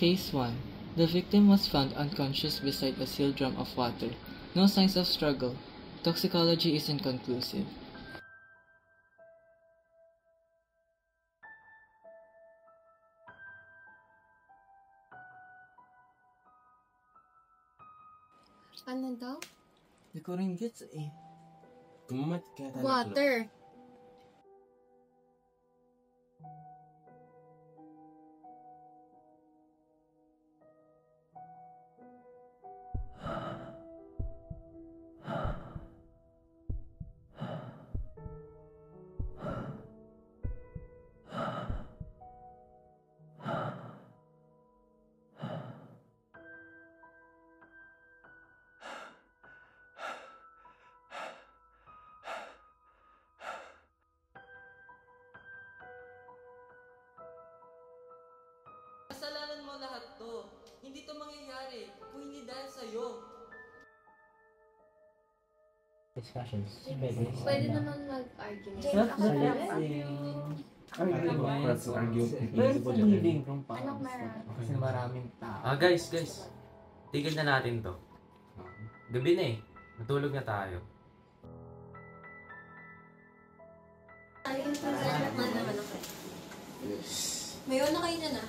Case 1. The victim was found unconscious beside a sealed drum of water. No signs of struggle. Toxicology is inconclusive. Ano daw? Hindi ko rin gets eh. Kumamat kaya tayo. Water. Kasalanan mo lahat to. Hindi to mangyayari kung hindi dahil sa'yo. Discussions. Pwede naman mag-argument. Living room pa. Anong meron? Kasi maraming tao. Guys. Tigil na natin to. Gabi na eh. Matulog na tayo. Mayon na kayo na na.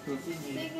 Sige.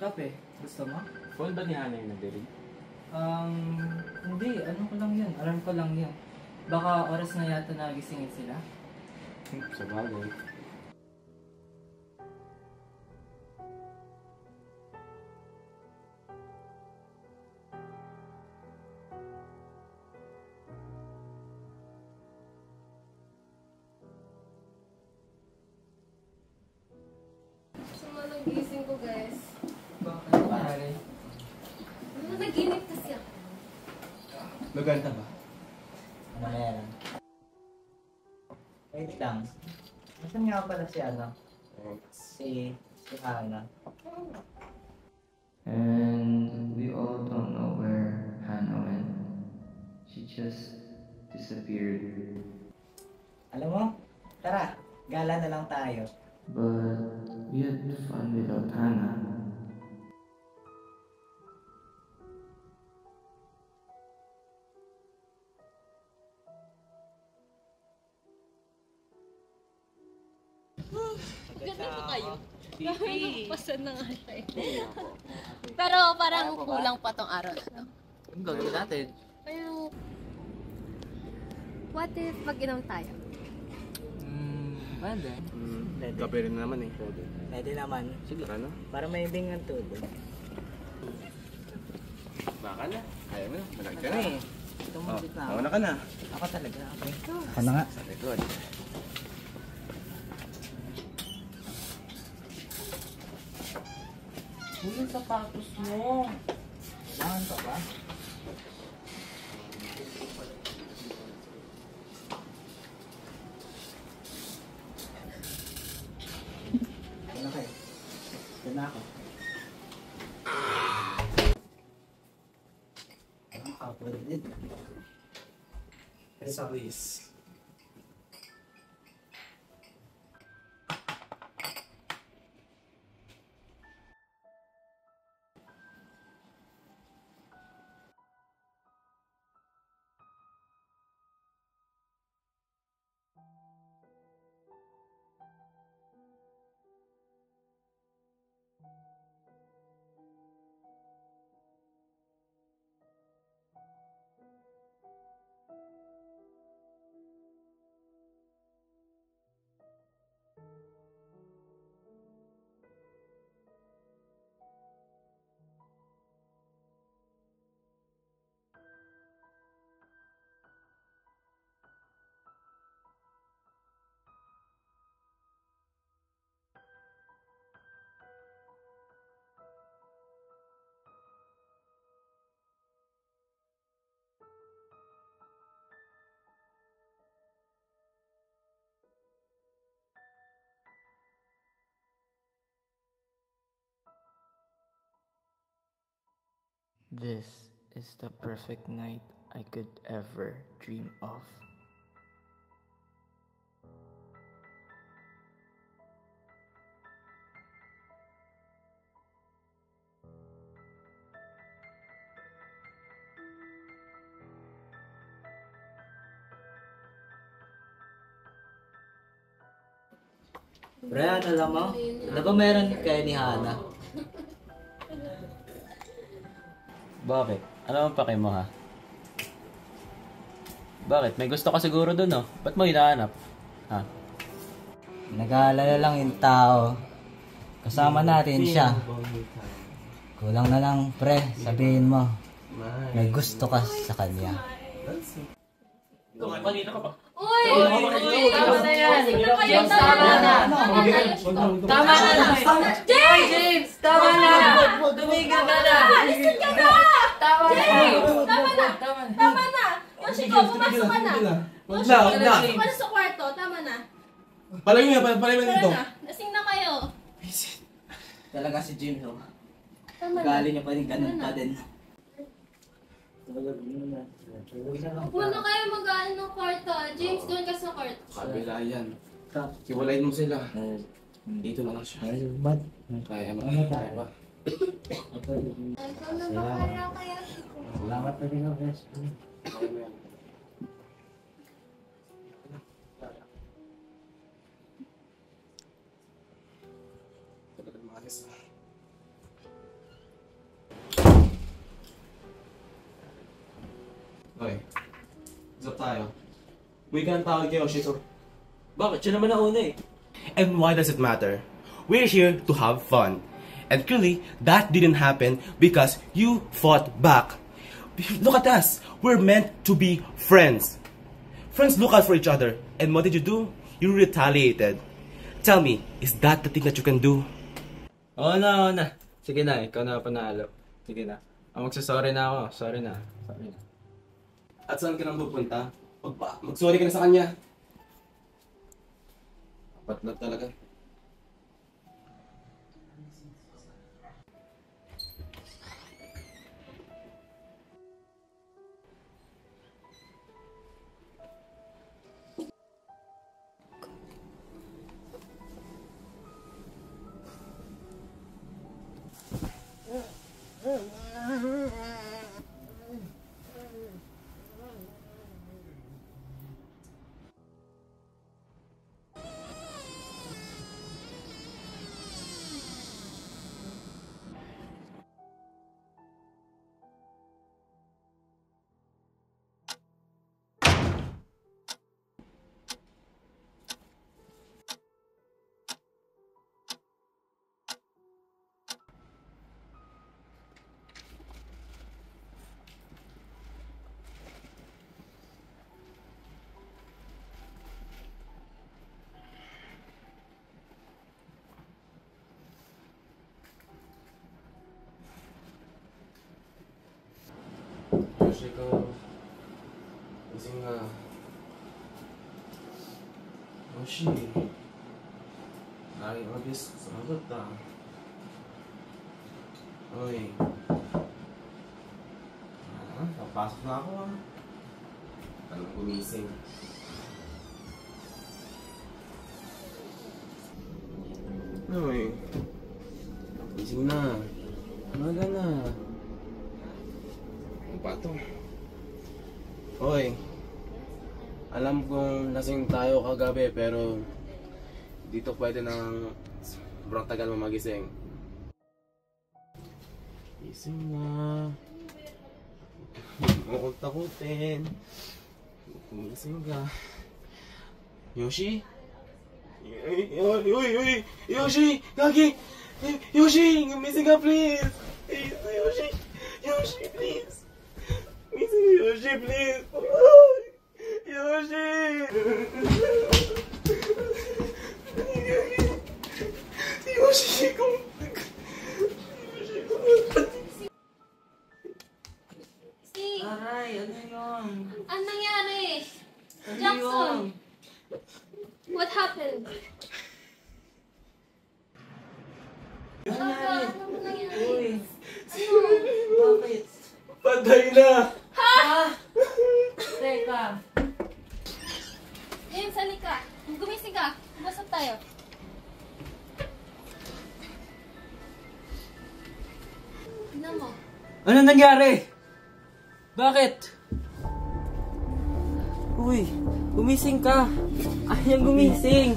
Kape, gusto mo? Phone ba ni Hana yung nagdirig? Hindi. Ano ko lang yun. Alarm ko lang yun. Baka oras na yata nagisingin sila. Sa bagay. yung gising ko, guys. Bakit? Ano nangyari? Naginip kasi ako. Maganda ba? Ano meron? Wait lang. Nasaan nga pala si ano? Si Hana. And we all don't know where Hannah went. She just disappeared. Alam mo? Tara, gala na lang tayo. But we had fun without Hannah. Ganda pa kayo. Pasan na nga tayo. Pero parang kulang pa tong araw na to. Ang gagawin natin? Pero, what if mag-inom tayo? Pwede. Gabi rin naman eh. Pwede naman. Sige. Ano? Para may bingang tulog. Baka na. Kaya mo na. Malag ka Ano na. eh? Tumubit na ako. Mauna ka na. Ako talaga. Okay. Ako na nga. Sa likod. Yung sapatos mo. Kailangan pa ba? Ano kayo? Doon na ako. Ang kapatid. Esa please. This is the perfect night I could ever dream of. Brian, alam mo? Ano ba meron kayo ni Hana? Bakit? Ano ang pake mo ha? Bakit? May gusto ka siguro dun oh. Ba't mo hinahanap? Ha? Nag-aalala lang yung tao. Kasama natin siya. Kulang na lang, pre. Sabihin mo. May gusto ka sa kanya. Kanina ka ba? Uy! Tama na yan! Tama na! Tama na! James! Tama na! Tumigil ka na! Alisin ka na! Tama na! Tama na! Tama na! Yoshiko, pumasok ka na! Yoshiko, pumasok ka na sa kwarto. Tama na. Palayo nga, palayo nga Tara dito. na. Lasing na kayo. Talaga si Jim, no? Tama na. Gali niya pa rin ganun Tama pa na. din. Huwag na kayo mag-ano ng kwarto. James, doon ka sa kwarto. Kabila yan. Hiwalayin mo sila. Dito na lang siya. Ba't? Kaya mo. Kaya ba? Ikaw na bahala kaya. Salamat pa rin ako, best. Kaya mo yan. Talaga maalis na. Okay. Usap tayo. May ka ng tawag kayo, Shito. Bakit? Siya naman nauna eh. And why does it matter? We're here to have fun. And clearly, that didn't happen because you fought back. Look at us. We're meant to be friends. Friends look out for each other. And what did you do? You retaliated. Tell me, is that the thing that you can do? Oo na. Sige na, ikaw na panalo. Sige na. Magsasorry na ako. Sorry na. At saan ka nang pupunta? Mag-sorry ka na sa kanya. Apat na talaga. Yoshi ko. Gising na. Yoshi. Lagi obvious. Sagot na. Uy. Papasok na ako ah. Talang gumising. Uy. Gising na. Umaga na. Pato. Hoy. Alam kong lasing tayo kagabi pero dito pwede nang sobrang tagal mo magising. Gising na. Huwag takutin. Gising ka. Yoshi? Uy! Yoshi! Gagi! Yoshi! Gising ka please! Yoshi! Yoshi please! Yoshi, please! Yoshi! Yoshi, kung... Aray, ano yun? Anong nangyari? Ano Jackson! yun? What happened? Ano nangyari? Ano nangyari? Uy, Ano? bakit? Patay na! Ha? Teka. James, halika. Gumising ka. Masok tayo. Tignan mo. Ano nangyari? Bakit? Uy, gumising ka. Ayaw gumising.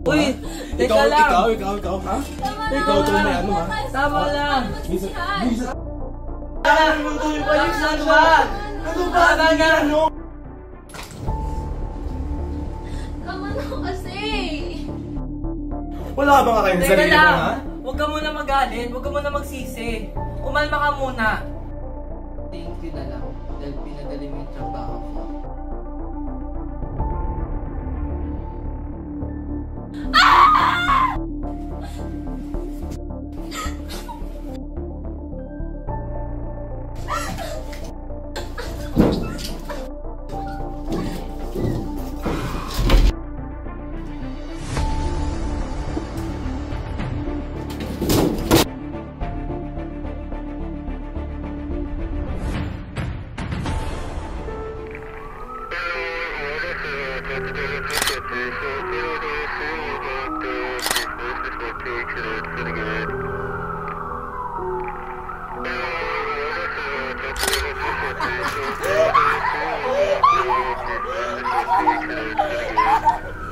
Uy, teka lang. Ikaw, ha? Tama na. Ikaw, tama yan, ha? Tama lang. Magsisihan. Balik na ba? Ano ba? Ano? Tama na kasi. Wala ka ba kakain sa Teka sarili mo, lang. ha? Huwag ka muna magalit. Huwag ka muna magsisi. Umalma ka muna. Thank you na lang dahil pinadali mo yung trabaho ko. Thank you.